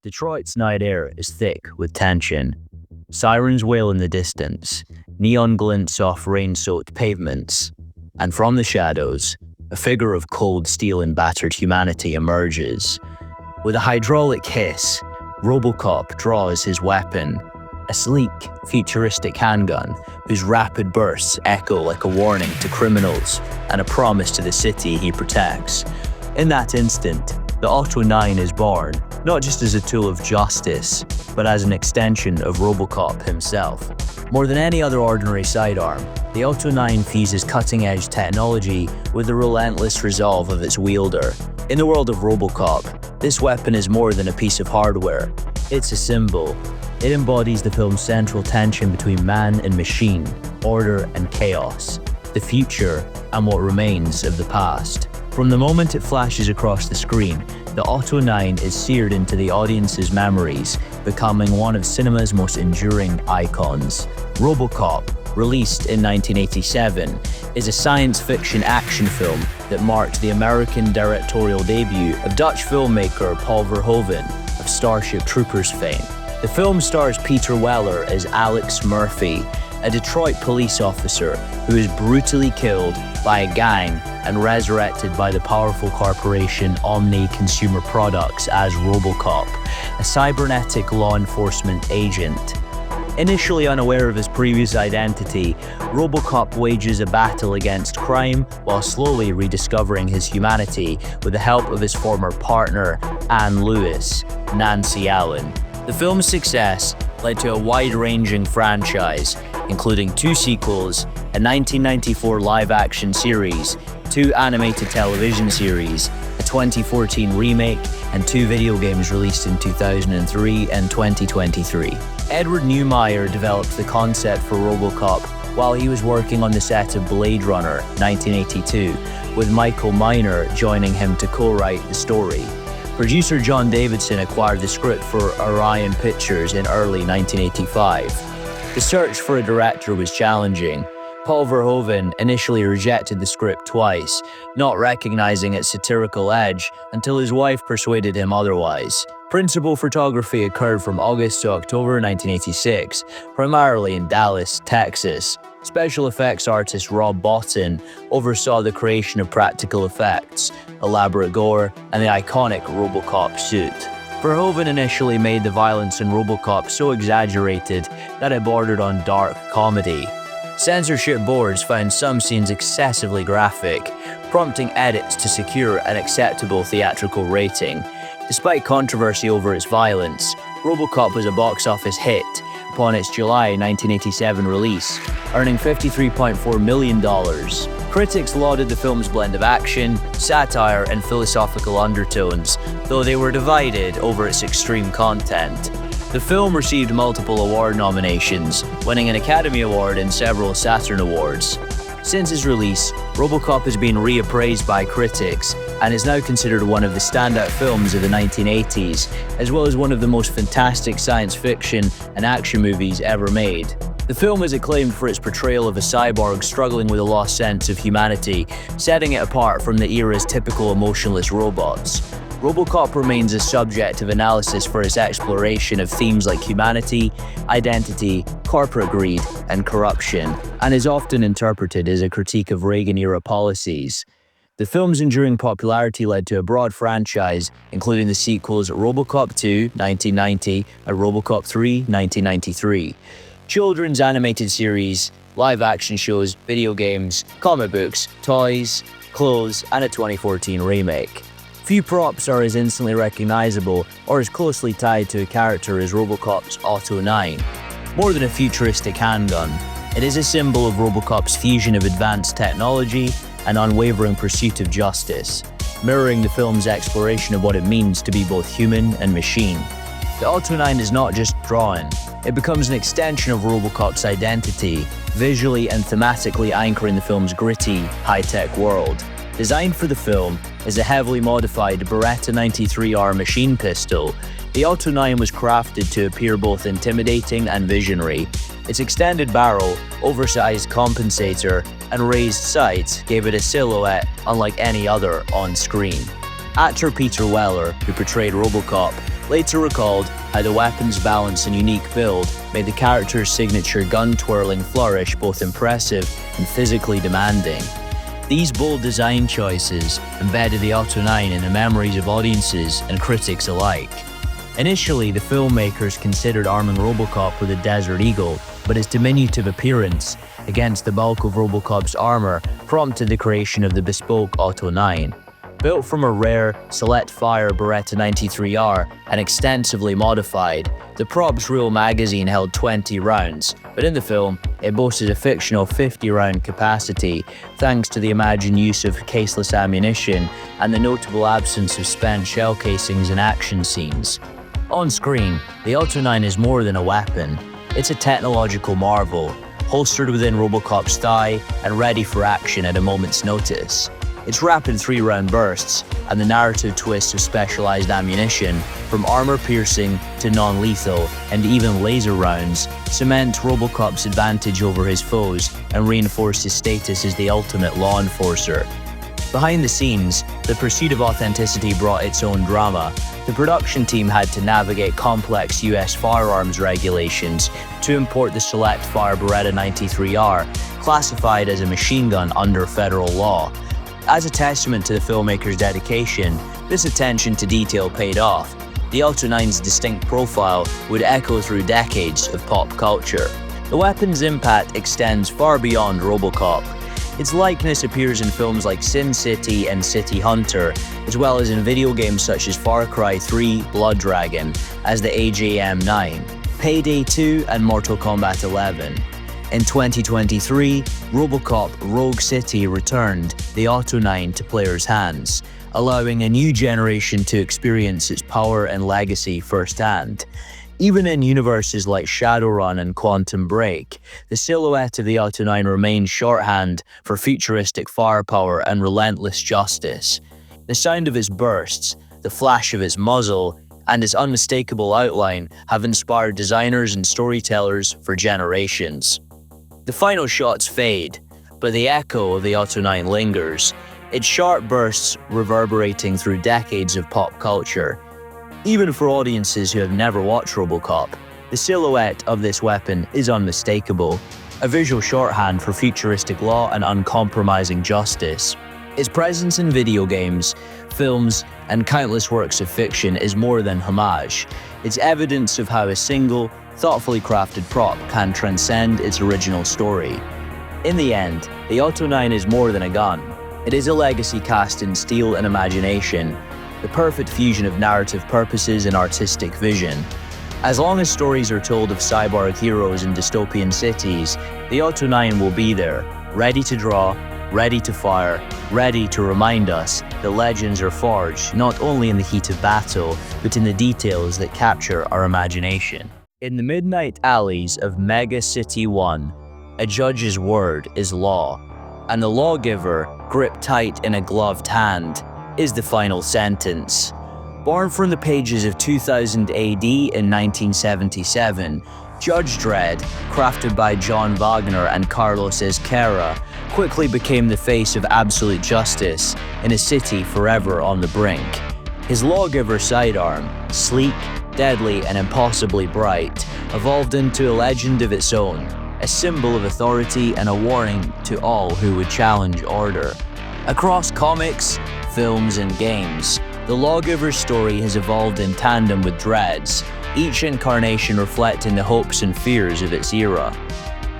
Detroit's night air is thick with tension. Sirens wail in the distance, neon glints off rain-soaked pavements, and from the shadows, a figure of cold steel and battered humanity emerges. With a hydraulic hiss, Robocop draws his weapon, a sleek, futuristic handgun whose rapid bursts echo like a warning to criminals and a promise to the city he protects. In that instant, the Auto 9 is born, not just as a tool of justice, but as an extension of Robocop himself. More than any other ordinary sidearm, the Auto 9 fuses cutting-edge technology with the relentless resolve of its wielder. In the world of Robocop, this weapon is more than a piece of hardware. It's a symbol. It embodies the film's central tension between man and machine, order and chaos, the future and what remains of the past. From the moment it flashes across the screen, the Auto 9 is seared into the audience's memories, becoming one of cinema's most enduring icons. Robocop, released in 1987, is a science fiction action film that marked the American directorial debut of Dutch filmmaker Paul Verhoeven of Starship Troopers fame. The film stars Peter Weller as Alex Murphy, a Detroit police officer who is brutally killed by a gang and resurrected by the powerful corporation Omni Consumer Products as Robocop, a cybernetic law enforcement agent. Initially unaware of his previous identity, Robocop wages a battle against crime while slowly rediscovering his humanity with the help of his former partner, Anne Lewis, Nancy Allen. The film's success led to a wide-ranging franchise, including 2 sequels, a 1994 live-action series, 2 animated television series, a 2014 remake, and 2 video games released in 2003 and 2023. Edward Neumeier developed the concept for Robocop while he was working on the set of Blade Runner 1982, with Michael Miner joining him to co-write the story. Producer John Davidson acquired the script for Orion Pictures in early 1985. The search for a director was challenging. Paul Verhoeven initially rejected the script twice, not recognizing its satirical edge until his wife persuaded him otherwise. Principal photography occurred from August to October 1986, primarily in Dallas, Texas. Special effects artist Rob Bottin oversaw the creation of practical effects, elaborate gore, and the iconic Robocop suit. Verhoeven initially made the violence in Robocop so exaggerated that it bordered on dark comedy. Censorship boards found some scenes excessively graphic, prompting edits to secure an acceptable theatrical rating. Despite controversy over its violence, Robocop was a box office hit upon its July 1987 release, earning $53.4 million. Critics lauded the film's blend of action, satire, and philosophical undertones, though they were divided over its extreme content. The film received multiple award nominations, winning an Academy Award and several Saturn Awards. Since its release, Robocop has been reappraised by critics and is now considered one of the standout films of the 1980s, as well as one of the most fantastic science fiction and action movies ever made. The film is acclaimed for its portrayal of a cyborg struggling with a lost sense of humanity, setting it apart from the era's typical emotionless robots. Robocop remains a subject of analysis for its exploration of themes like humanity, identity, corporate greed, and corruption, and is often interpreted as a critique of Reagan-era policies. The film's enduring popularity led to a broad franchise, including the sequels Robocop 2, 1990, and Robocop 3, 1993. Children's animated series, live-action shows, video games, comic books, toys, clothes, and a 2014 remake. Few props are as instantly recognizable or as closely tied to a character as Robocop's Auto 9. More than a futuristic handgun, it is a symbol of Robocop's fusion of advanced technology and unwavering pursuit of justice, mirroring the film's exploration of what it means to be both human and machine. The Auto 9 is not just drawn, it becomes an extension of Robocop's identity, visually and thematically anchoring the film's gritty, high-tech world. Designed for the film is a heavily modified Beretta 93R machine pistol. The Auto 9 was crafted to appear both intimidating and visionary. Its extended barrel, oversized compensator, and raised sights gave it a silhouette unlike any other on screen. Actor Peter Weller, who portrayed Robocop, later recalled how the weapon's balance and unique build made the character's signature gun-twirling flourish both impressive and physically demanding. These bold design choices embedded the Auto 9 in the memories of audiences and critics alike. Initially, the filmmakers considered arming Robocop with a Desert Eagle, but its diminutive appearance against the bulk of Robocop's armor prompted the creation of the bespoke Auto 9. Built from a rare, select-fire Beretta 93R and extensively modified, the prop's real magazine held 20 rounds, but in the film, it boasted a fictional 50-round capacity thanks to the imagined use of caseless ammunition and the notable absence of spent shell casings in action scenes. On screen, the Auto 9 is more than a weapon. It's a technological marvel, holstered within Robocop's thigh and ready for action at a moment's notice. Its rapid 3-round bursts and the narrative twist of specialized ammunition, from armor-piercing to non-lethal and even laser rounds, cement Robocop's advantage over his foes and reinforce his status as the ultimate law enforcer. Behind the scenes, the pursuit of authenticity brought its own drama. The production team had to navigate complex US firearms regulations to import the select-fire Beretta 93R, classified as a machine gun under federal law. As a testament to the filmmaker's dedication, this attention to detail paid off. The Auto 9's distinct profile would echo through decades of pop culture. The weapon's impact extends far beyond Robocop. Its likeness appears in films like Sin City and City Hunter, as well as in video games such as Far Cry 3, Blood Dragon, as the AJM-9, Payday 2, and Mortal Kombat 11. In 2023, Robocop Rogue City returned the Auto 9 to players' hands, allowing a new generation to experience its power and legacy firsthand. Even in universes like Shadowrun and Quantum Break, the silhouette of the Auto 9 remains shorthand for futuristic firepower and relentless justice. The sound of its bursts, the flash of its muzzle, and its unmistakable outline have inspired designers and storytellers for generations. The final shots fade, but the echo of the Auto 9 lingers, its sharp bursts reverberating through decades of pop culture. Even for audiences who have never watched Robocop, the silhouette of this weapon is unmistakable, a visual shorthand for futuristic law and uncompromising justice. Its presence in video games, films, and countless works of fiction is more than homage. It's evidence of how a single, thoughtfully crafted prop can transcend its original story. In the end, the Auto 9 is more than a gun. It is a legacy cast in steel and imagination, the perfect fusion of narrative purposes and artistic vision. As long as stories are told of cyborg heroes in dystopian cities, the Auto 9 will be there, ready to draw, ready to fire, ready to remind us that legends are forged not only in the heat of battle, but in the details that capture our imagination. In the midnight alleys of Mega City 1, a judge's word is law, and the lawgiver, gripped tight in a gloved hand, is the final sentence. Born from the pages of 2000 AD in 1977, Judge Dredd, crafted by John Wagner and Carlos Ezquerra, quickly became the face of absolute justice in a city forever on the brink. His lawgiver sidearm, sleek, deadly, and impossibly bright, evolved into a legend of its own, a symbol of authority and a warning to all who would challenge order. Across comics, films, and games, the Lawgiver's story has evolved in tandem with Dredd's, each incarnation reflecting the hopes and fears of its era.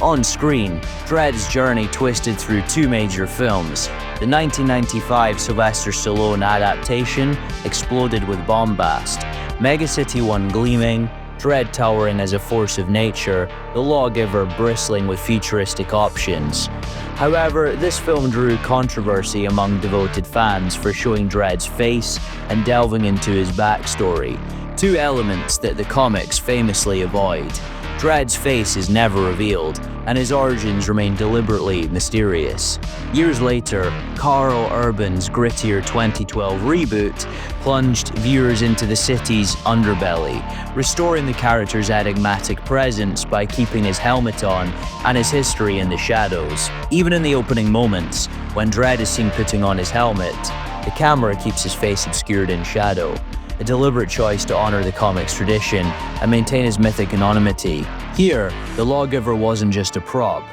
On screen, Dredd's journey twisted through two major films. The 1995 Sylvester Stallone adaptation exploded with bombast, Mega City 1 gleaming, Dredd towering as a force of nature, the Lawgiver bristling with futuristic options. However, this film drew controversy among devoted fans for showing Dredd's face and delving into his backstory, two elements that the comics famously avoid. Dredd's face is never revealed, and his origins remain deliberately mysterious. Years later, Carl Urban's grittier 2012 reboot plunged viewers into the city's underbelly, restoring the character's enigmatic presence by keeping his helmet on and his history in the shadows. Even in the opening moments, when Dredd is seen putting on his helmet, the camera keeps his face obscured in shadow. a deliberate choice to honor the comic's tradition and maintain his mythic anonymity. Here, the Lawgiver wasn't just a prop,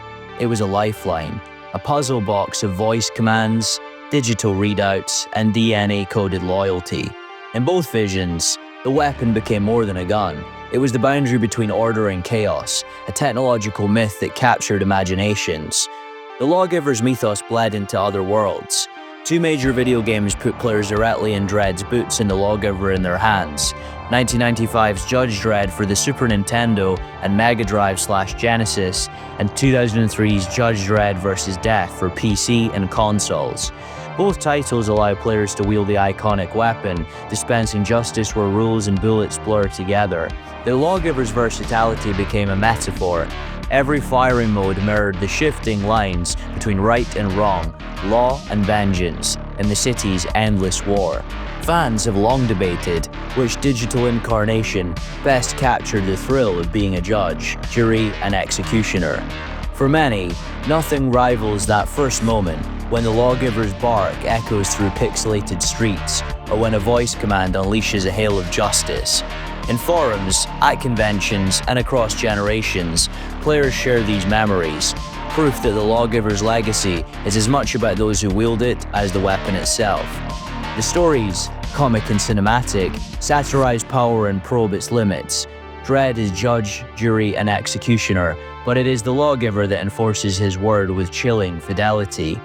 it was a lifeline, a puzzle box of voice commands, digital readouts, and DNA-coded loyalty. In both visions, the weapon became more than a gun. It was the boundary between order and chaos, a technological myth that captured imaginations. The Lawgiver's mythos bled into other worlds. Two major video games put players directly in Dredd's boots and the Lawgiver in their hands. 1995's Judge Dredd for the Super Nintendo and Mega Drive/Genesis, and 2003's Judge Dredd vs. Death for PC and consoles. Both titles allow players to wield the iconic weapon, dispensing justice where rules and bullets blur together. The Lawgiver's versatility became a metaphor. Every firing mode mirrored the shifting lines between right and wrong, law and vengeance, in the city's endless war. Fans have long debated which digital incarnation best captured the thrill of being a judge, jury, and executioner. For many, nothing rivals that first moment when the Lawgiver's bark echoes through pixelated streets, or when a voice command unleashes a hail of justice. In forums, at conventions, and across generations, players share these memories, proof that the Lawgiver's legacy is as much about those who wield it as the weapon itself. The stories, comic and cinematic, satirize power and probe its limits. Dredd is judge, jury, and executioner, but it is the Lawgiver that enforces his word with chilling fidelity.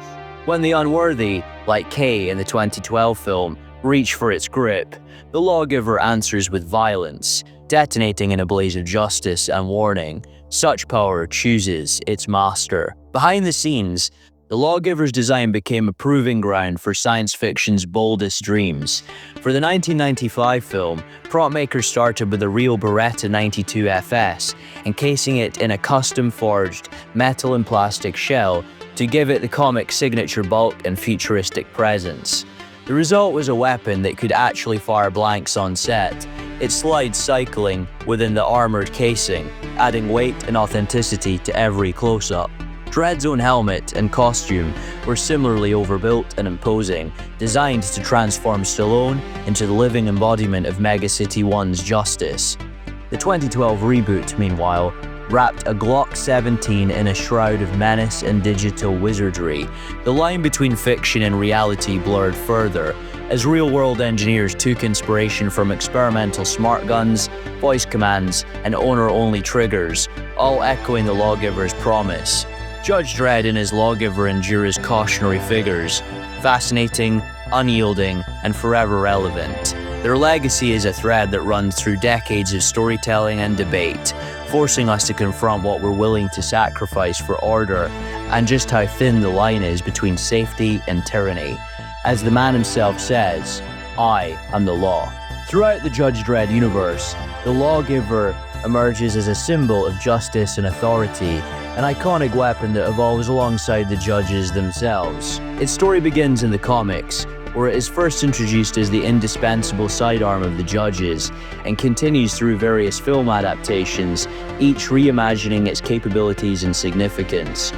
When the unworthy, like Kay in the 2012 film, reach for its grip, the Lawgiver answers with violence, detonating in a blaze of justice and warning. Such power chooses its master. Behind the scenes, the Lawgiver's design became a proving ground for science fiction's boldest dreams. For the 1995 film, prop makers started with a real Beretta 92 FS, encasing it in a custom-forged metal and plastic shell to give it the comic's signature bulk and futuristic presence. The result was a weapon that could actually fire blanks on set. It slides cycling within the armored casing, adding weight and authenticity to every close-up. Dredd's own helmet and costume were similarly overbuilt and imposing, designed to transform Stallone into the living embodiment of Mega City 1's justice. The 2012 reboot, meanwhile, wrapped a Glock 17 in a shroud of menace and digital wizardry. The line between fiction and reality blurred further, as real-world engineers took inspiration from experimental smart guns, voice commands, and owner-only triggers, all echoing the Lawgiver's promise. Judge Dredd and his Lawgiver endure as cautionary figures, fascinating, unyielding, and forever relevant. Their legacy is a thread that runs through decades of storytelling and debate, forcing us to confront what we're willing to sacrifice for order, and just how thin the line is between safety and tyranny. As the man himself says, "I am the law." Throughout the Judge Dredd universe, the Lawgiver emerges as a symbol of justice and authority, an iconic weapon that evolves alongside the judges themselves. Its story begins in the comics, where it is first introduced as the indispensable sidearm of the judges, and continues through various film adaptations, each reimagining its capabilities and significance.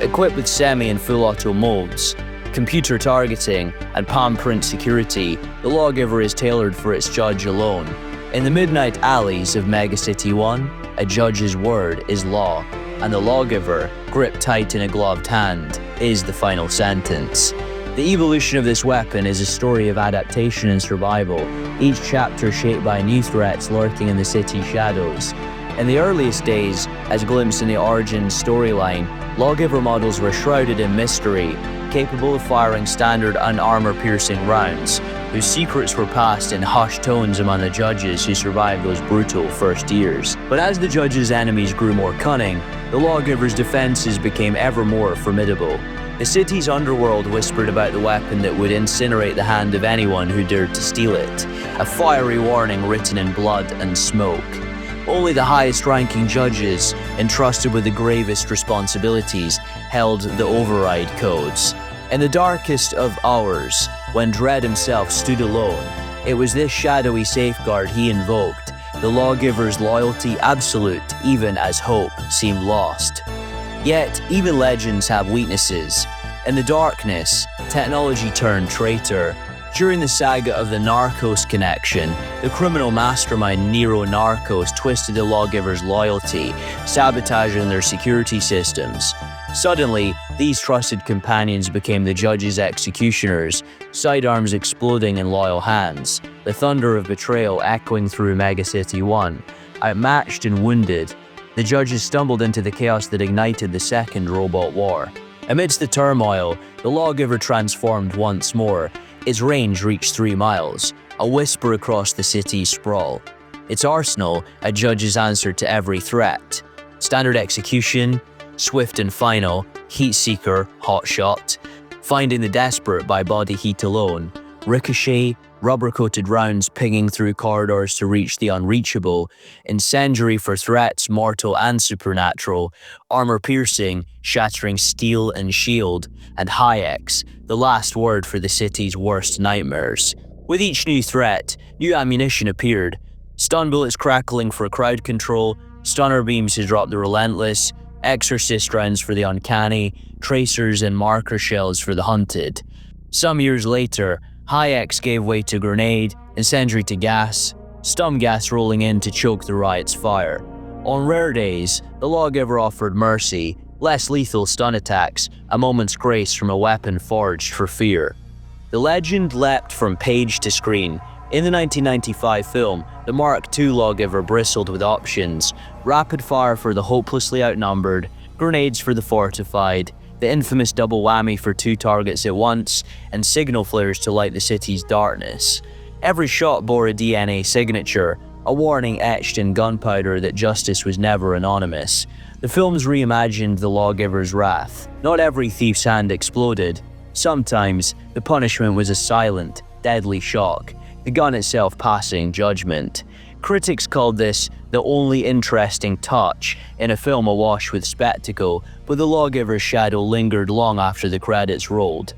Equipped with semi- and full-auto molds, computer targeting, and palm print security, the Lawgiver is tailored for its judge alone. In the midnight alleys of Mega City 1, a judge's word is law, and the Lawgiver, gripped tight in a gloved hand, is the final sentence. The evolution of this weapon is a story of adaptation and survival, each chapter shaped by new threats lurking in the city's shadows. In the earliest days, as glimpsed in the Origins storyline, Lawgiver models were shrouded in mystery, capable of firing standard and armor-piercing rounds, whose secrets were passed in hushed tones among the judges who survived those brutal first years. But as the judges' enemies grew more cunning, the Lawgiver's defenses became ever more formidable. The city's underworld whispered about the weapon that would incinerate the hand of anyone who dared to steal it, a fiery warning written in blood and smoke. Only the highest-ranking judges, entrusted with the gravest responsibilities, held the override codes. In the darkest of hours, when Dredd himself stood alone, it was this shadowy safeguard he invoked, the Lawgiver's loyalty absolute even as hope seemed lost. Yet, even legends have weaknesses. In the darkness, technology turned traitor. During the saga of the Narcos connection, the criminal mastermind Nero Narcos twisted the Lawgiver's loyalty, sabotaging their security systems. Suddenly, these trusted companions became the judge's executioners, sidearms exploding in loyal hands, the thunder of betrayal echoing through Mega City 1. Outmatched and wounded, the judges stumbled into the chaos that ignited the Second Robot War. Amidst the turmoil, the Lawgiver transformed once more. Its range reached 3 miles, a whisper across the city's sprawl. Its arsenal, a judge's answer to every threat. Standard execution, swift and final, heat seeker, hot shot, finding the desperate by body heat alone, ricochet, rubber-coated rounds pinging through corridors to reach the unreachable, incendiary for threats mortal and supernatural, armor-piercing, shattering steel and shield, and Hayek's, the last word for the city's worst nightmares. With each new threat, new ammunition appeared, stun bullets crackling for crowd control, stunner beams to drop the relentless, exorcist rounds for the uncanny, tracers and marker shells for the hunted. Some years later, Hayek's gave way to grenade, incendiary to gas, stun gas rolling in to choke the riot's fire. On rare days, the Lawgiver offered mercy, less lethal stun attacks, a moment's grace from a weapon forged for fear. The legend leapt from page to screen. In the 1995 film, the Mark II Lawgiver bristled with options: rapid fire for the hopelessly outnumbered, grenades for the fortified, the infamous double whammy for 2 targets at once, and signal flares to light the city's darkness. Every shot bore a DNA signature, a warning etched in gunpowder that justice was never anonymous. The films reimagined the Lawgiver's wrath. Not every thief's hand exploded. Sometimes, the punishment was a silent, deadly shock, the gun itself passing judgment. Critics called this the only interesting touch in a film awash with spectacle, but the Lawgiver's shadow lingered long after the credits rolled.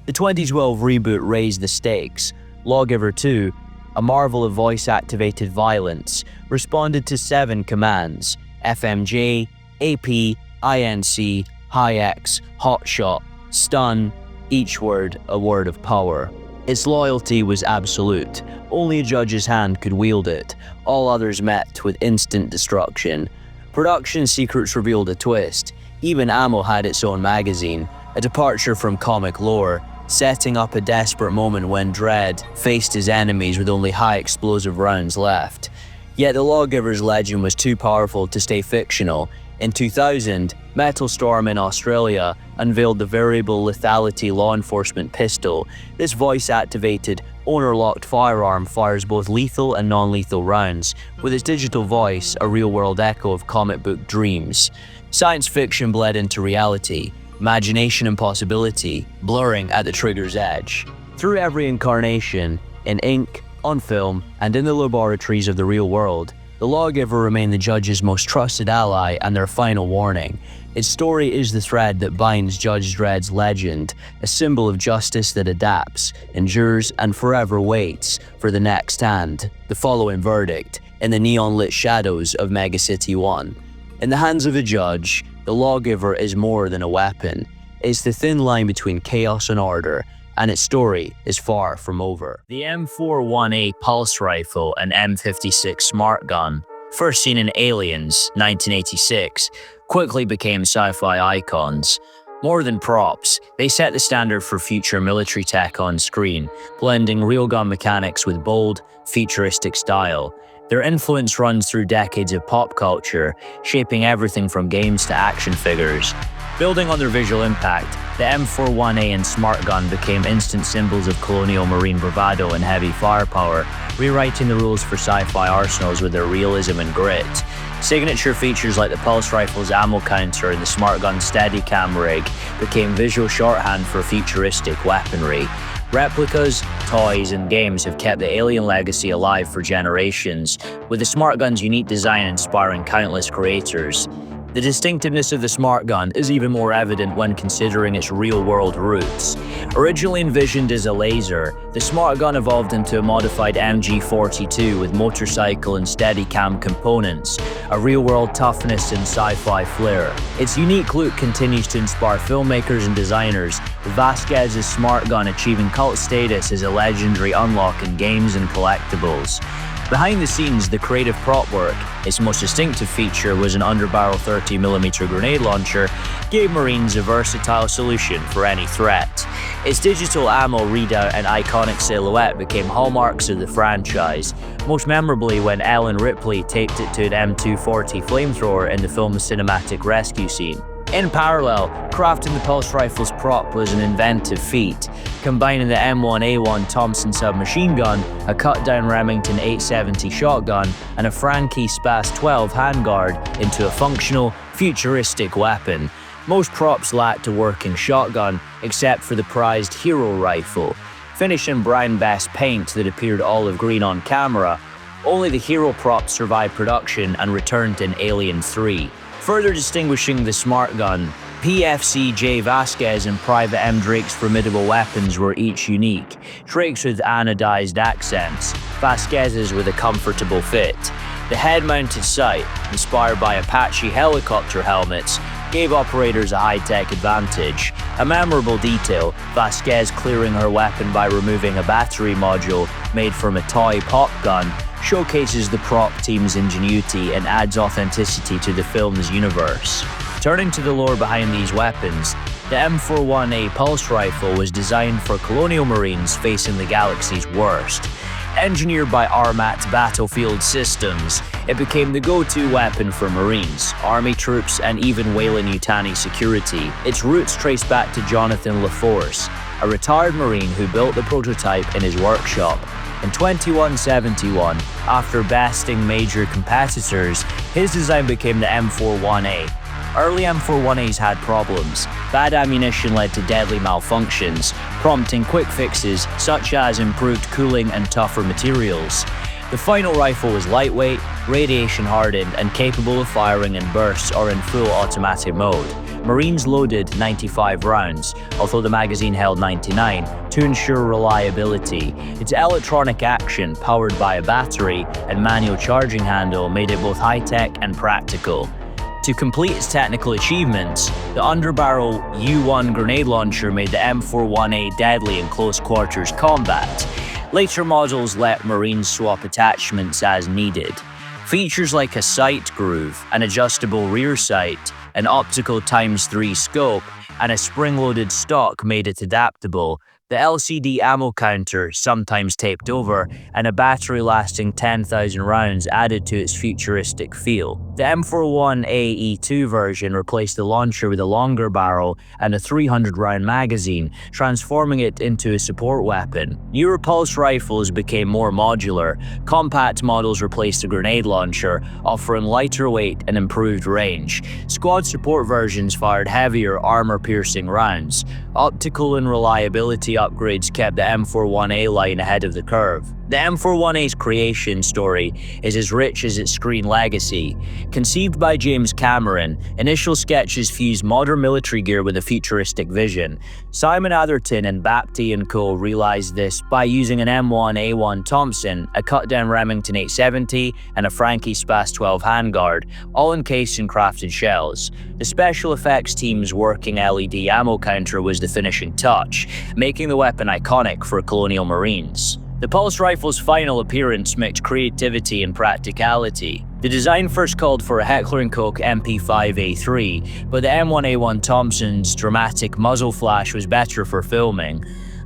The 2012 reboot raised the stakes. Lawgiver 2, a marvel of voice-activated violence, responded to 7 commands: FMJ, AP, INC, Hayek's, Hotshot, Stun, each word a word of power. Its loyalty was absolute. Only a judge's hand could wield it. All others met with instant destruction. Production secrets revealed a twist. Even ammo had its own magazine, a departure from comic lore, setting up a desperate moment when Dredd faced his enemies with only high explosive rounds left. Yet the Lawgiver's legend was too powerful to stay fictional. In 2000, Metal Storm in Australia unveiled the variable lethality law enforcement pistol. This voice-activated, owner-locked firearm fires both lethal and non-lethal rounds, with its digital voice a real-world echo of comic book dreams. Science fiction bled into reality, imagination and possibility, blurring at the trigger's edge. Through every incarnation, in ink, on film, and in the laboratories of the real world, the Lawgiver remained the judge's most trusted ally and their final warning. Its story is the thread that binds Judge Dredd's legend, a symbol of justice that adapts, endures, and forever waits for the next hand, the following verdict, in the neon-lit shadows of Mega City 1. In the hands of a judge, the Lawgiver is more than a weapon. It's the thin line between chaos and order, and its story is far from over. The M41A pulse rifle and M56 smart gun, first seen in Aliens, 1986, quickly became sci-fi icons. More than props, they set the standard for future military tech on screen, blending real gun mechanics with bold, futuristic style. Their influence runs through decades of pop culture, shaping everything from games to action figures. Building on their visual impact, the M41A and smart gun became instant symbols of colonial marine bravado and heavy firepower, rewriting the rules for sci-fi arsenals with their realism and grit. Signature features like the pulse rifle's ammo counter and the smart gun's Steadicam rig became visual shorthand for futuristic weaponry. Replicas, toys, and games have kept the Alien legacy alive for generations, with the smart gun's unique design inspiring countless creators. The distinctiveness of the smart gun is even more evident when considering its real-world roots. Originally envisioned as a laser, the smart gun evolved into a modified MG42 with motorcycle and Steadicam components, a real-world toughness and sci-fi flair. Its unique look continues to inspire filmmakers and designers, with Vasquez's smart gun achieving cult status as a legendary unlock in games and collectibles. Behind the scenes, the creative prop work, its most distinctive feature was an underbarrel 30mm grenade launcher, gave Marines a versatile solution for any threat. Its digital ammo readout and iconic silhouette became hallmarks of the franchise, most memorably when Ellen Ripley taped it to an M240 flamethrower in the film's cinematic rescue scene. In parallel, crafting the pulse rifle's prop was an inventive feat, combining the M41A M56 Thompson submachine gun, a cut-down Remington 870 shotgun, and a Franchi Spas 12 handguard into a functional, futuristic weapon. Most props lacked a working shotgun, except for the prized Hero rifle. Finished in brown best paint that appeared olive green on camera, only the Hero prop survived production and returned in Alien 3. Further distinguishing the smart gun, PFC J. Vasquez and Private M. Drake's formidable weapons were each unique, Drake's with anodized accents, Vasquez's with a comfortable fit. The head-mounted sight, inspired by Apache helicopter helmets, gave operators a high-tech advantage. A memorable detail, Vasquez clearing her weapon by removing a battery module made from a toy pop gun, showcases the prop team's ingenuity and adds authenticity to the film's universe. Turning to the lore behind these weapons, the M41A pulse rifle was designed for colonial marines facing the galaxy's worst. Engineered by Armat Battlefield Systems, it became the go-to weapon for Marines, Army troops, and even Weyland-Yutani security. Its roots trace back to Jonathan LaForce, a retired Marine who built the prototype in his workshop. In 2171, after besting major competitors, his design became the M41A. Early M41As had problems. Bad ammunition led to deadly malfunctions, prompting quick fixes such as improved cooling and tougher materials. The final rifle was lightweight, radiation-hardened, and capable of firing in bursts or in full automatic mode. Marines loaded 95 rounds, although the magazine held 99, to ensure reliability. Its electronic action, powered by a battery and manual charging handle, made it both high-tech and practical. To complete its technical achievements, the underbarrel U1 grenade launcher made the M41A deadly in close quarters combat. Later models let Marines swap attachments as needed. Features like a sight groove, an adjustable rear sight, an optical ×3 scope, and a spring-loaded stock made it adaptable. The LCD ammo counter, sometimes taped over, and a battery lasting 10,000 rounds added to its futuristic feel. The M41A E2 version replaced the launcher with a longer barrel and a 300-round magazine, transforming it into a support weapon. Newer pulse rifles became more modular. Compact models replaced the grenade launcher, offering lighter weight and improved range. Squad support versions fired heavier, armor-piercing rounds. Optical and reliability upgrades kept the M41A line ahead of the curve. The M41A's creation story is as rich as its screen legacy. Conceived by James Cameron, initial sketches fused modern military gear with a futuristic vision. Simon Atherton and Bapty & Co. realized this by using an M1A1 Thompson, a cut-down Remington 870, and a Franchi Spas 12 handguard, all encased in crafted shells. The special effects team's working LED ammo counter was the finishing touch, making the weapon iconic for colonial Marines. The pulse rifle's final appearance mixed creativity and practicality. The design first called for a Heckler & Koch MP5A3, but the M1A1 Thompson's dramatic muzzle flash was better for filming.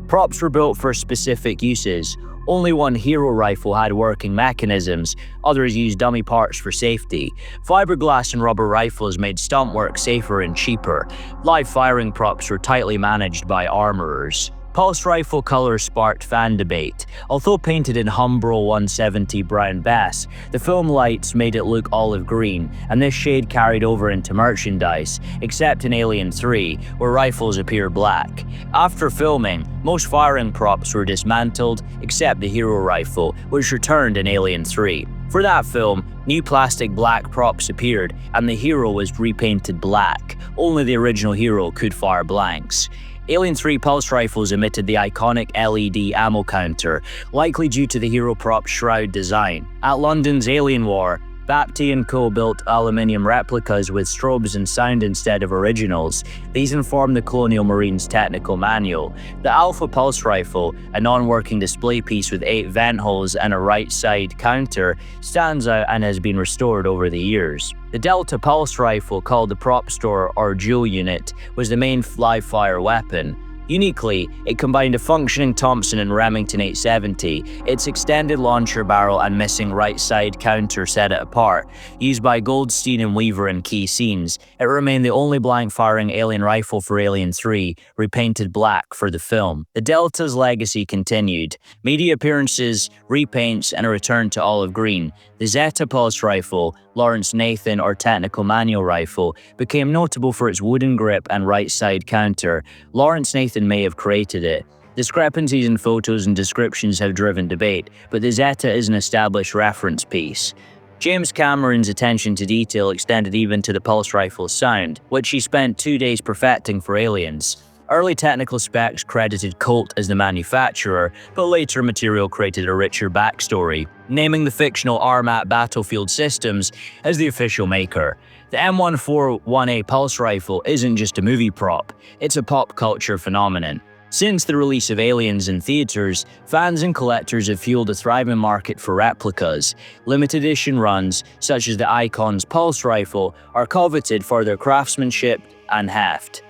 Props were built for specific uses. Only one Hero rifle had working mechanisms, others used dummy parts for safety. Fiberglass and rubber rifles made stunt work safer and cheaper. Live firing props were tightly managed by armorers. Pulse rifle color sparked fan debate. Although painted in Humbrol 170 brown bass, the film lights made it look olive green, and this shade carried over into merchandise, except in Alien 3, where rifles appear black. After filming, most firing props were dismantled, except the Hero rifle, which returned in Alien 3. For that film, new plastic black props appeared and the hero was repainted black. Only the original hero could fire blanks. Alien 3 pulse rifles emitted the iconic LED ammo counter, likely due to the hero prop shroud design. At London's Alien War, Bapty & Co. built aluminium replicas with strobes and sound instead of originals. These informed the Colonial Marines technical manual. The Alpha pulse rifle, a non-working display piece with 8 vent holes and a right side counter, stands out and has been restored over the years. The Delta pulse rifle, called the prop store or jewel unit, was the main live-fire weapon. Uniquely, it combined a functioning Thompson and Remington 870. Its extended launcher barrel and missing right side counter set it apart. Used by Goldstein and Weaver in key scenes, it remained the only blank-firing alien rifle for Alien 3, repainted black for the film. The Delta's legacy continued. Media appearances, repaints, and a return to olive green. The Zeta pulse rifle, Lawrence Nathan or technical manual rifle, became notable for its wooden grip and right side counter. Lawrence Nathan may have created it. Discrepancies in photos and descriptions have driven debate, but the Zeta is an established reference piece. James Cameron's attention to detail extended even to the pulse rifle's sound, which he spent 2 days perfecting for Aliens. Early technical specs credited Colt as the manufacturer, but later material created a richer backstory, naming the fictional Armat Battlefield Systems as the official maker. The M41A pulse rifle isn't just a movie prop, it's a pop culture phenomenon. Since the release of Aliens in theaters, fans and collectors have fueled a thriving market for replicas. Limited edition runs, such as the Icon's pulse rifle, are coveted for their craftsmanship and heft.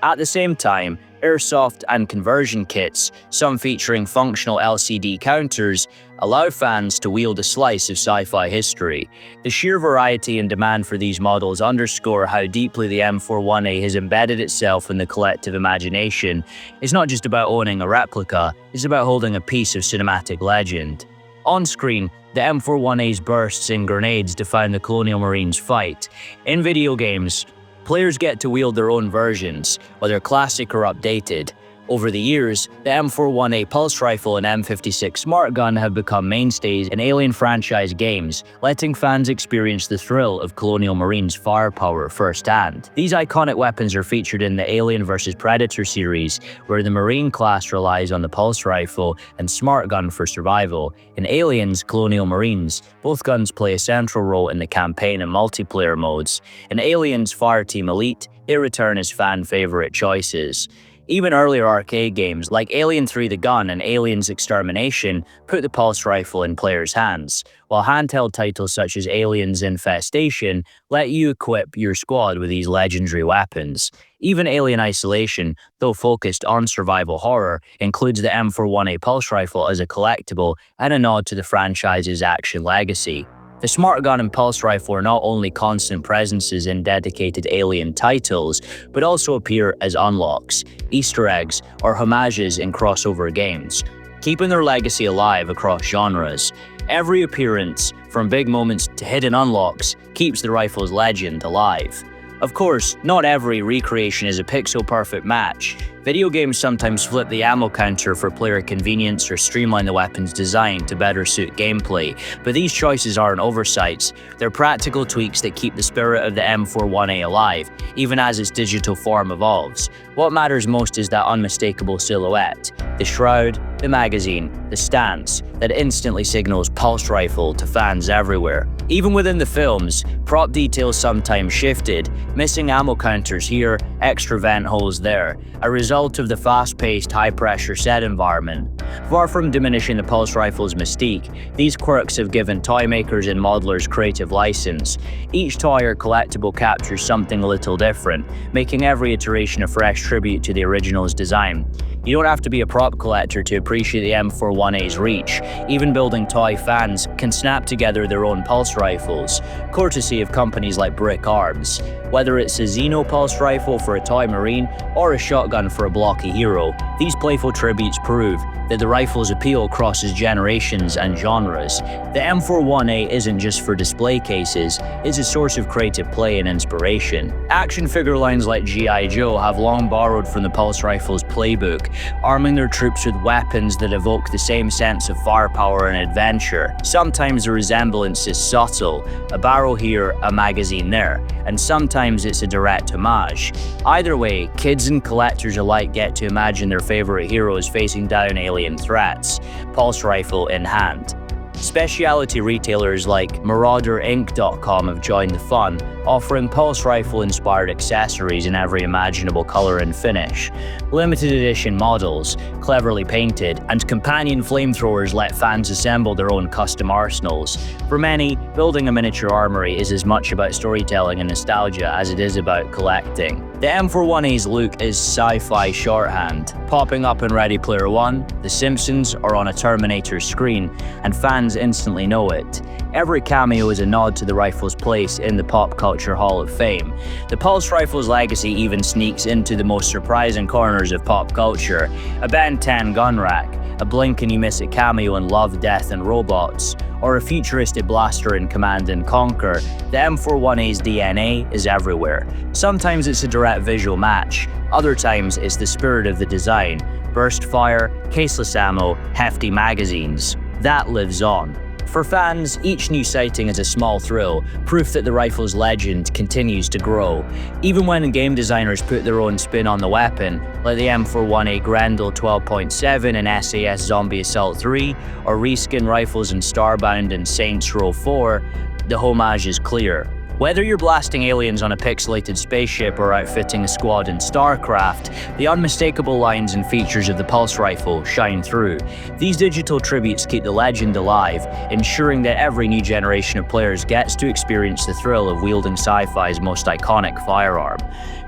At the same time, airsoft and conversion kits, some featuring functional LCD counters, allow fans to wield a slice of sci-fi history. The sheer variety and demand for these models underscore how deeply the M41A has embedded itself in the collective imagination. It's not just about owning a replica, it's about holding a piece of cinematic legend. On screen, the M41A's bursts and grenades define the Colonial Marines fight. In video games, players get to wield their own versions, whether classic or updated. Over the years, the M41A pulse rifle and M56 smart gun have become mainstays in Alien franchise games, letting fans experience the thrill of Colonial Marines' firepower firsthand. These iconic weapons are featured in the Alien vs Predator series, where the Marine class relies on the pulse rifle and smart gun for survival. In Aliens, Colonial Marines, both guns play a central role in the campaign and multiplayer modes. In Aliens Fireteam Elite, they return as fan-favorite choices. Even earlier arcade games like Alien 3 The Gun and Aliens Extermination put the pulse rifle in players' hands, while handheld titles such as Aliens Infestation let you equip your squad with these legendary weapons. Even Alien Isolation, though focused on survival horror, includes the M41A pulse rifle as a collectible and a nod to the franchise's action legacy. The smart gun and pulse rifle are not only constant presences in dedicated Alien titles, but also appear as unlocks, Easter eggs, or homages in crossover games, keeping their legacy alive across genres. Every appearance, from big moments to hidden unlocks, keeps the rifle's legend alive. Of course, not every recreation is a pixel-perfect match. Video games sometimes flip the ammo counter for player convenience or streamline the weapon's design to better suit gameplay, but these choices aren't oversights. They're practical tweaks that keep the spirit of the M41A alive, even as its digital form evolves. What matters most is that unmistakable silhouette, the shroud, the magazine, the stance, that instantly signals pulse rifle to fans everywhere. Even within the films, prop details sometimes shifted, missing ammo counters here, extra vent holes there, a result of the fast-paced, high-pressure set environment. Far from diminishing the pulse rifle's mystique, these quirks have given toy makers and modelers creative license. Each toy or collectible captures something a little different, making every iteration a fresh tribute to the original's design. You don't have to be a prop collector to appreciate the M41A's reach. Even building toy fans can snap together their own pulse rifles, courtesy of companies like Brick Arms. Whether it's a Xeno pulse rifle for a toy marine or a shotgun for a blocky hero, these playful tributes prove that the rifle's appeal crosses generations and genres. The M41A isn't just for display cases, it's a source of creative play and inspiration. Action figure lines like G.I. Joe have long borrowed from the pulse rifle's playbook, arming their troops with weapons that evoke the same sense of firepower and adventure. Sometimes the resemblance is subtle, a barrel here, a magazine there, and sometimes it's a direct homage. Either way, kids and collectors alike get to imagine their favorite heroes facing down alien threats, pulse rifle in hand. Specialty retailers like MarauderInc.com have joined the fun, offering pulse rifle-inspired accessories in every imaginable color and finish. Limited edition models, cleverly painted, and companion flamethrowers let fans assemble their own custom arsenals. For many, building a miniature armory is as much about storytelling and nostalgia as it is about collecting. The M41A's look is sci-fi shorthand, popping up in Ready Player One, The Simpsons, or on a Terminator screen, and fans instantly know it. Every cameo is a nod to the rifle's place in the Pop Culture Hall of Fame. The pulse rifle's legacy even sneaks into the most surprising corners of pop culture. A Ben 10 gun rack, a blink and you miss it cameo in Love, Death and Robots, or a futuristic blaster in Command & Conquer, the M41A's DNA is everywhere. Sometimes it's a direct visual match, other times it's the spirit of the design. Burst fire, caseless ammo, hefty magazines. That lives on. For fans, each new sighting is a small thrill, proof that the rifle's legend continues to grow. Even when game designers put their own spin on the weapon, like the M41A Grendel 12.7 in SAS Zombie Assault 3, or reskin rifles in Starbound and Saints Row 4, the homage is clear. Whether you're blasting aliens on a pixelated spaceship or outfitting a squad in StarCraft, the unmistakable lines and features of the pulse rifle shine through. These digital tributes keep the legend alive, ensuring that every new generation of players gets to experience the thrill of wielding sci-fi's most iconic firearm.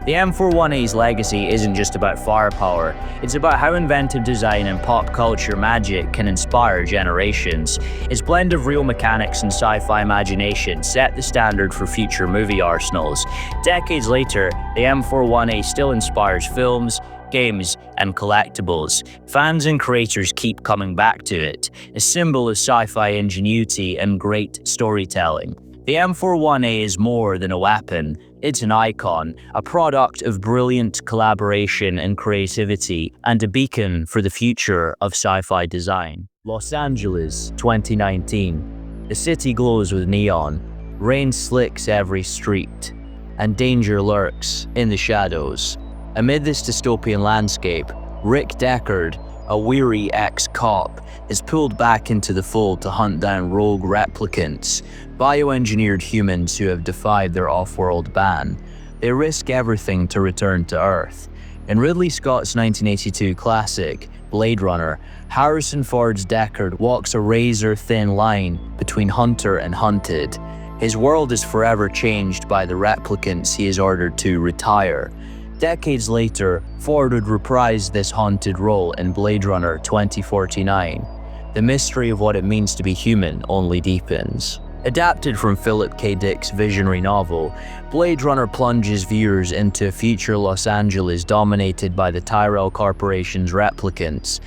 The M41A's legacy isn't just about firepower, it's about how inventive design and pop culture magic can inspire generations. Its blend of real mechanics and sci-fi imagination set the standard for future movie arsenals. Decades later, the M41A still inspires films, games, and collectibles. Fans and creators keep coming back to it, a symbol of sci-fi ingenuity and great storytelling. The M41A is more than a weapon, it's an icon, a product of brilliant collaboration and creativity, and a beacon for the future of sci-fi design. Los Angeles, 2019. The city glows with neon, rain slicks every street, and danger lurks in the shadows. Amid this dystopian landscape, Rick Deckard, a weary ex-cop, is pulled back into the fold to hunt down rogue replicants, bioengineered humans who have defied their off-world ban. They risk everything to return to Earth. In Ridley Scott's 1982 classic, Blade Runner, Harrison Ford's Deckard walks a razor-thin line between hunter and hunted. His world is forever changed by the replicants he is ordered to retire. Decades later, Ford would reprise this haunted role in Blade Runner 2049. The mystery of what it means to be human only deepens. Adapted from Philip K. Dick's visionary novel, Blade Runner plunges viewers into a future Los Angeles dominated by the Tyrell Corporation's replicants.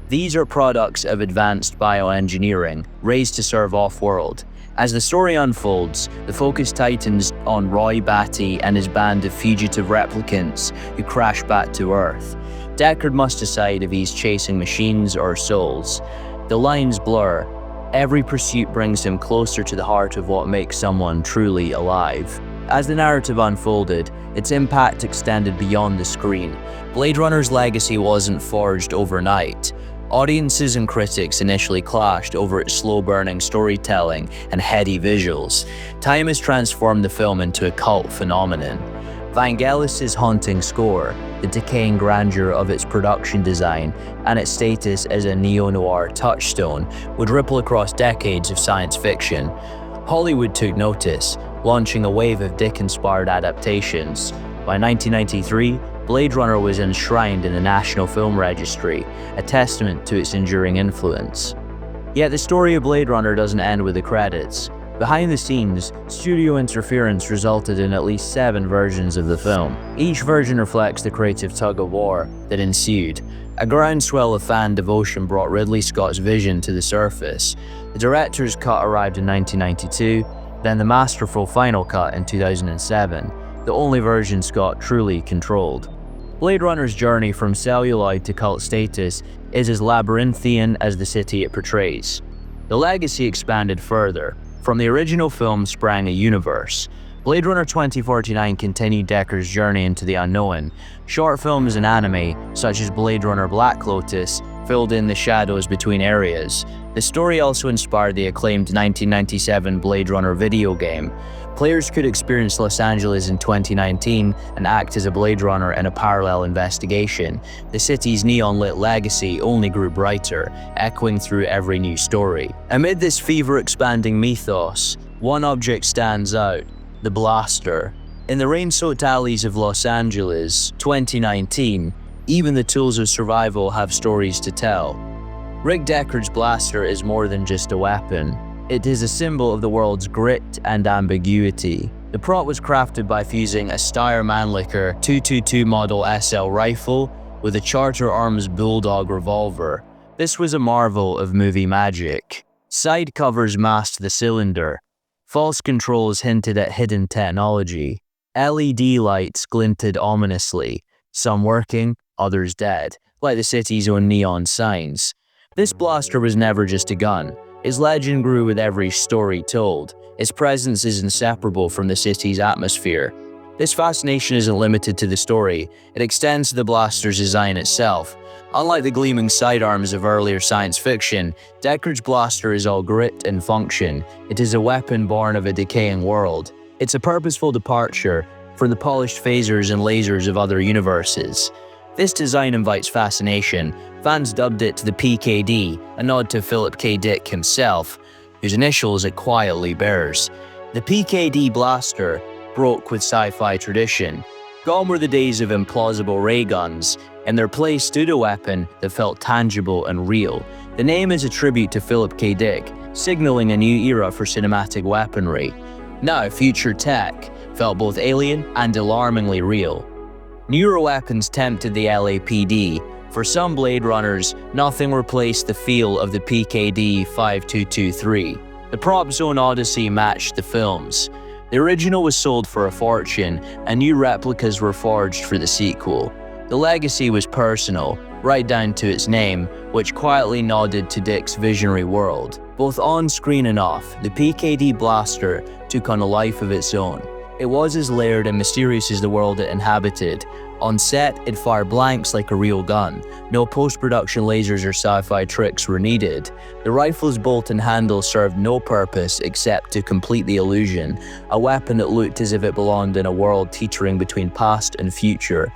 These are products of advanced bioengineering, raised to serve off-world. As the story unfolds, the focus tightens on Roy Batty and his band of fugitive replicants who crash back to Earth. Deckard must decide if he's chasing machines or souls. The lines blur. Every pursuit brings him closer to the heart of what makes someone truly alive. As the narrative unfolded, its impact extended beyond the screen. Blade Runner's legacy wasn't forged overnight. Audiences and critics initially clashed over its slow-burning storytelling and heady visuals. Time has transformed the film into a cult phenomenon. Vangelis's haunting score, the decaying grandeur of its production design, and its status as a neo-noir touchstone would ripple across decades of science fiction. Hollywood took notice, launching a wave of Dick-inspired adaptations. By 1993, Blade Runner was enshrined in the National Film Registry, a testament to its enduring influence. Yet the story of Blade Runner doesn't end with the credits. Behind the scenes, studio interference resulted in at least 7 versions of the film. Each version reflects the creative tug-of-war that ensued. A groundswell of fan devotion brought Ridley Scott's vision to the surface. The director's cut arrived in 1992, then the masterful final cut in 2007, the only version Scott truly controlled. Blade Runner's journey from celluloid to cult status is as labyrinthian as the city it portrays. The legacy expanded further. From the original film sprang a universe. Blade Runner 2049 continued Deckard's journey into the unknown. Short films and anime, such as Blade Runner Black Lotus, filled in the shadows between areas. The story also inspired the acclaimed 1997 Blade Runner video game. Players could experience Los Angeles in 2019 and act as a Blade Runner in a parallel investigation. The city's neon-lit legacy only grew brighter, echoing through every new story. Amid this fever-expanding mythos, one object stands out: the blaster. In the rain-soaked alleys of Los Angeles, 2019, even the tools of survival have stories to tell. Rick Deckard's blaster is more than just a weapon. It is a symbol of the world's grit and ambiguity. The prop was crafted by fusing a Steyr Mannlicher 222 model SL rifle with a Charter Arms Bulldog revolver. This was a marvel of movie magic. Side covers masked the cylinder. False controls hinted at hidden technology. LED lights glinted ominously, some working, others dead, like the city's own neon signs. This blaster was never just a gun. Its legend grew with every story told. Its presence is inseparable from the city's atmosphere. This fascination isn't limited to the story, it extends to the blaster's design itself. Unlike the gleaming sidearms of earlier science fiction, Deckard's blaster is all grit and function. It is a weapon born of a decaying world. It's a purposeful departure from the polished phasers and lasers of other universes. This design invites fascination. Fans dubbed it the PKD, a nod to Philip K. Dick himself, whose initials it quietly bears. The PKD blaster broke with sci-fi tradition. Gone were the days of implausible ray guns. In their place stood a weapon that felt tangible and real. The name is a tribute to Philip K. Dick, signaling a new era for cinematic weaponry. Now, future tech felt both alien and alarmingly real. Newer weapons tempted the LAPD. For some Blade Runners, nothing replaced the feel of the PKD 5223. The prop zone odyssey matched the films. The original was sold for a fortune, and new replicas were forged for the sequel. The legacy was personal, right down to its name, which quietly nodded to Dick's visionary world. Both on-screen and off, the PKD blaster took on a life of its own. It was as layered and mysterious as the world it inhabited. On set, it fired blanks like a real gun. No post-production lasers or sci-fi tricks were needed. The rifle's bolt and handle served no purpose except to complete the illusion, a weapon that looked as if it belonged in a world teetering between past and future.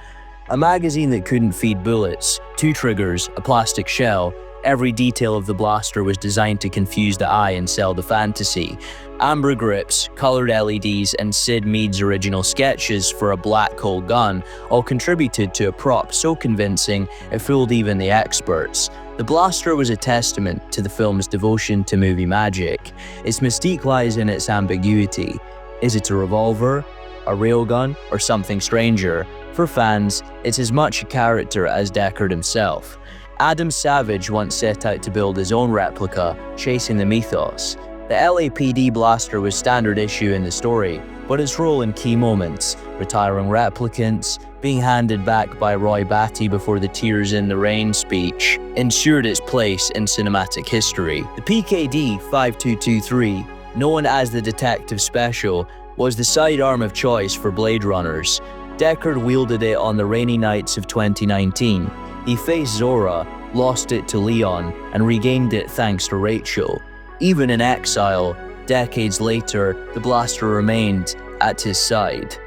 A magazine that couldn't feed bullets, two triggers, a plastic shell. Every detail of the blaster was designed to confuse the eye and sell the fantasy. Amber grips, colored LEDs, and Sid Mead's original sketches for a black hole gun all contributed to a prop so convincing it fooled even the experts. The blaster was a testament to the film's devotion to movie magic. Its mystique lies in its ambiguity. Is it a revolver, a railgun, or something stranger? For fans, it's as much a character as Deckard himself. Adam Savage once set out to build his own replica, chasing the mythos. The LAPD blaster was standard issue in the story, but its role in key moments, retiring replicants, being handed back by Roy Batty before the Tears in the Rain speech, ensured its place in cinematic history. The PKD 5223, known as the Detective Special, was the sidearm of choice for Blade Runners. Deckard wielded it on the rainy nights of 2019. He faced Zora, lost it to Leon, and regained it thanks to Rachel. Even in exile, decades later, the blaster remained at his side.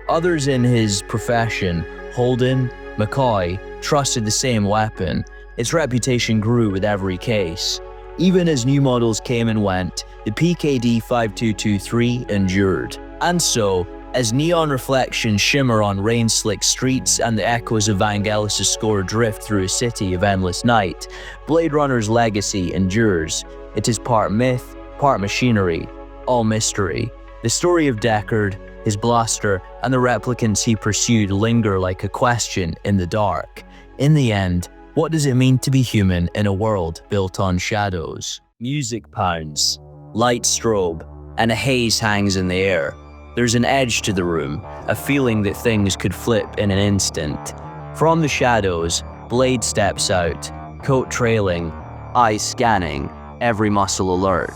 Others in his profession, Holden, McCoy, trusted the same weapon. Its reputation grew with every case. Even as new models came and went, the PKD 5223 endured. And so, as neon reflections shimmer on rain-slicked streets and the echoes of Vangelis' score drift through a city of endless night, Blade Runner's legacy endures. It is part myth, part machinery, all mystery. The story of Deckard, his blaster, and the replicants he pursued linger like a question in the dark. In the end, what does it mean to be human in a world built on shadows? Music pounds, lights strobe, and a haze hangs in the air. There's an edge to the room, a feeling that things could flip in an instant. From the shadows, Blade steps out, coat trailing, eyes scanning, every muscle alert.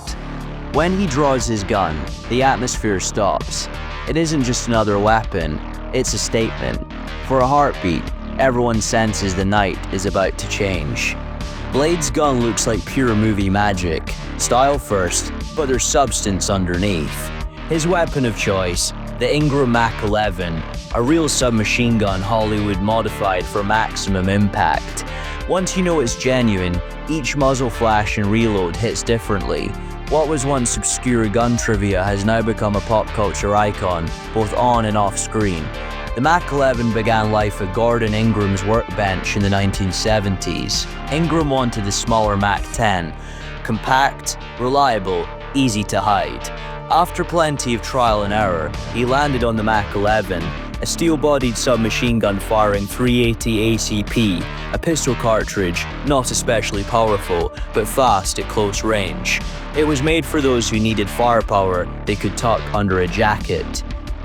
When he draws his gun, the atmosphere stops. It isn't just another weapon, it's a statement. For a heartbeat, everyone senses the night is about to change. Blade's gun looks like pure movie magic. Style first, but there's substance underneath. His weapon of choice, the Ingram Mach 11, a real submachine gun Hollywood modified for maximum impact. Once you know it's genuine, each muzzle flash and reload hits differently. What was once obscure gun trivia has now become a pop culture icon, both on and off screen. The Mach 11 began life at Gordon Ingram's workbench in the 1970s. Ingram wanted the smaller Mach 10, compact, reliable, easy to hide. After plenty of trial and error, he landed on the Mach 11, a steel-bodied submachine gun firing .380 ACP, a pistol cartridge, not especially powerful, but fast at close range. It was made for those who needed firepower they could tuck under a jacket.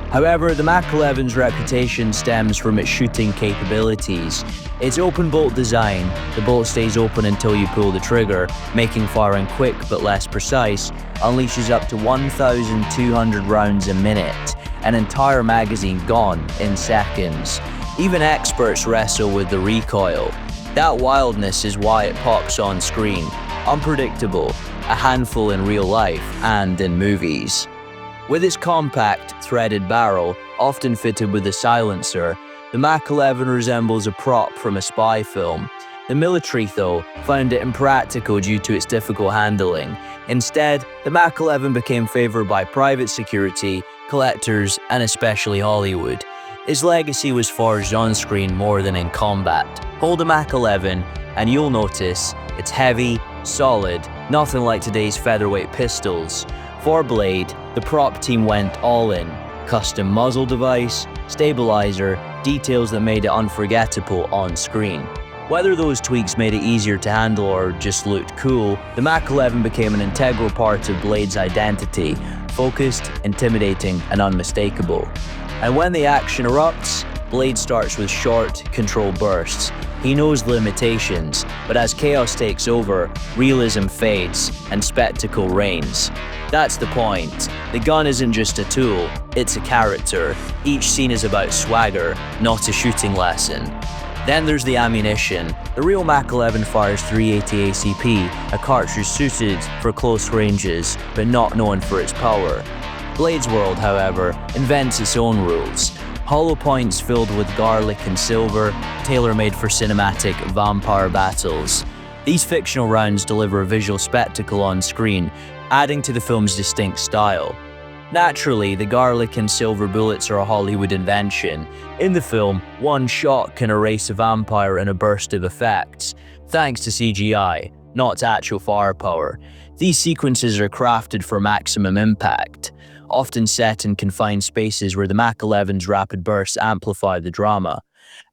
However, the Mach 11's reputation stems from its shooting capabilities. Its open bolt design, the bolt stays open until you pull the trigger, making firing quick but less precise, unleashes up to 1,200 rounds a minute, an entire magazine gone in seconds. Even experts wrestle with the recoil. That wildness is why it pops on screen. Unpredictable, a handful in real life and in movies. With its compact, threaded barrel, often fitted with a silencer, the Mach 11 resembles a prop from a spy film. The military, though, found it impractical due to its difficult handling. Instead, the Mach 11 became favored by private security, collectors, and especially Hollywood. Its legacy was forged on screen more than in combat. Hold a Mach 11, and you'll notice it's heavy, solid, nothing like today's featherweight pistols. For Blade, the prop team went all in. Custom muzzle device, stabilizer, details that made it unforgettable on screen. Whether those tweaks made it easier to handle or just looked cool, the Mach 11 became an integral part of Blade's identity, focused, intimidating, and unmistakable. And when the action erupts, Blade starts with short, controlled bursts. He knows the limitations, but as chaos takes over, realism fades and spectacle reigns. That's the point. The gun isn't just a tool, it's a character. Each scene is about swagger, not a shooting lesson. Then there's the ammunition. The real Mach 11 fires .380 ACP, a cartridge suited for close ranges, but not known for its power. Blade's world, however, invents its own rules. Hollow points filled with garlic and silver, tailor-made for cinematic vampire battles. These fictional rounds deliver a visual spectacle on screen, adding to the film's distinct style. Naturally, the garlic and silver bullets are a Hollywood invention. In the film, one shot can erase a vampire in a burst of effects, thanks to CGI, not actual firepower. These sequences are crafted for maximum impact, often set in confined spaces where the Mach 11's rapid bursts amplify the drama.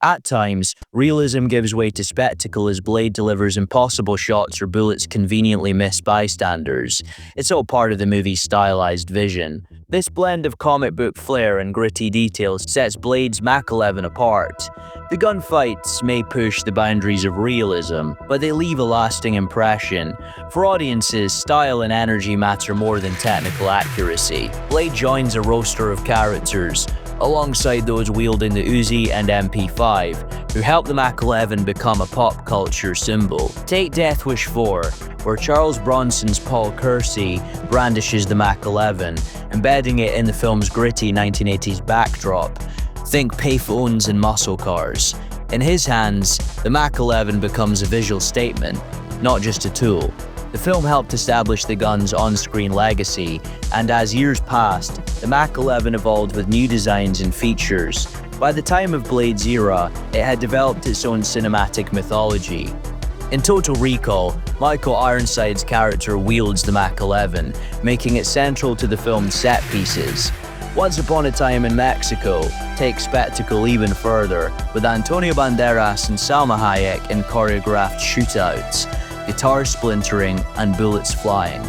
At times, realism gives way to spectacle as Blade delivers impossible shots or bullets conveniently miss bystanders. It's all part of the movie's stylized vision. This blend of comic book flair and gritty details sets Blade's Mach 11 apart. The gunfights may push the boundaries of realism, but they leave a lasting impression. For audiences, style and energy matter more than technical accuracy. Blade joins a roster of characters, alongside those wielding the Uzi and MP5, who helped the Mach 11 become a pop culture symbol. Take Death Wish 4, where Charles Bronson's Paul Kersey brandishes the Mach 11, embedding it in the film's gritty 1980s backdrop. Think payphones and muscle cars. In his hands, the Mach 11 becomes a visual statement, not just a tool. The film helped establish the gun's on-screen legacy, and as years passed, the Mach 11 evolved with new designs and features. By the time of Blade's era, it had developed its own cinematic mythology. In Total Recall, Michael Ironside's character wields the Mach 11, making it central to the film's set pieces. Once Upon a Time in Mexico takes spectacle even further, with Antonio Banderas and Salma Hayek in choreographed shootouts, guitar splintering, and bullets flying.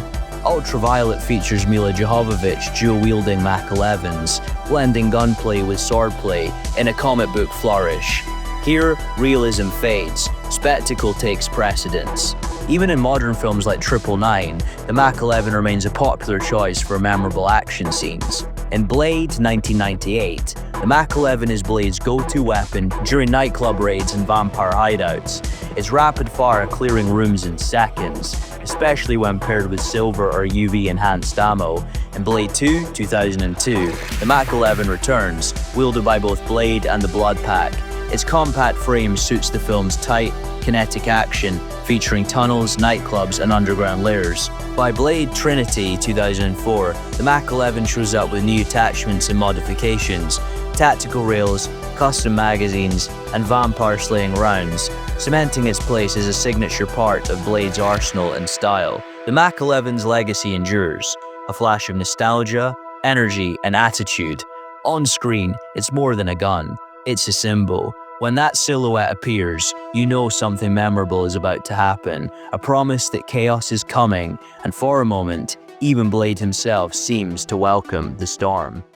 Ultraviolet features Mila Jovovich dual-wielding Mach 11s, blending gunplay with swordplay in a comic book flourish. Here, realism fades, spectacle takes precedence. Even in modern films like 999, the Mach 11 remains a popular choice for memorable action scenes. In Blade 1998, the Mach 11 is Blade's go-to weapon during nightclub raids and vampire hideouts. It's rapid-fire, clearing rooms in seconds, especially when paired with silver or UV-enhanced ammo. In Blade 2, 2002, the Mach 11 returns, wielded by both Blade and the Blood Pack. Its compact frame suits the film's tight, kinetic action, featuring tunnels, nightclubs, and underground layers. By Blade Trinity 2004, the Mach 11 shows up with new attachments and modifications, tactical rails, custom magazines, and vampire-slaying rounds, cementing its place as a signature part of Blade's arsenal and style. The Mach 11's legacy endures, a flash of nostalgia, energy, and attitude. On screen, it's more than a gun, it's a symbol. When that silhouette appears, you know something memorable is about to happen, a promise that chaos is coming, and for a moment, even Blade himself seems to welcome the storm.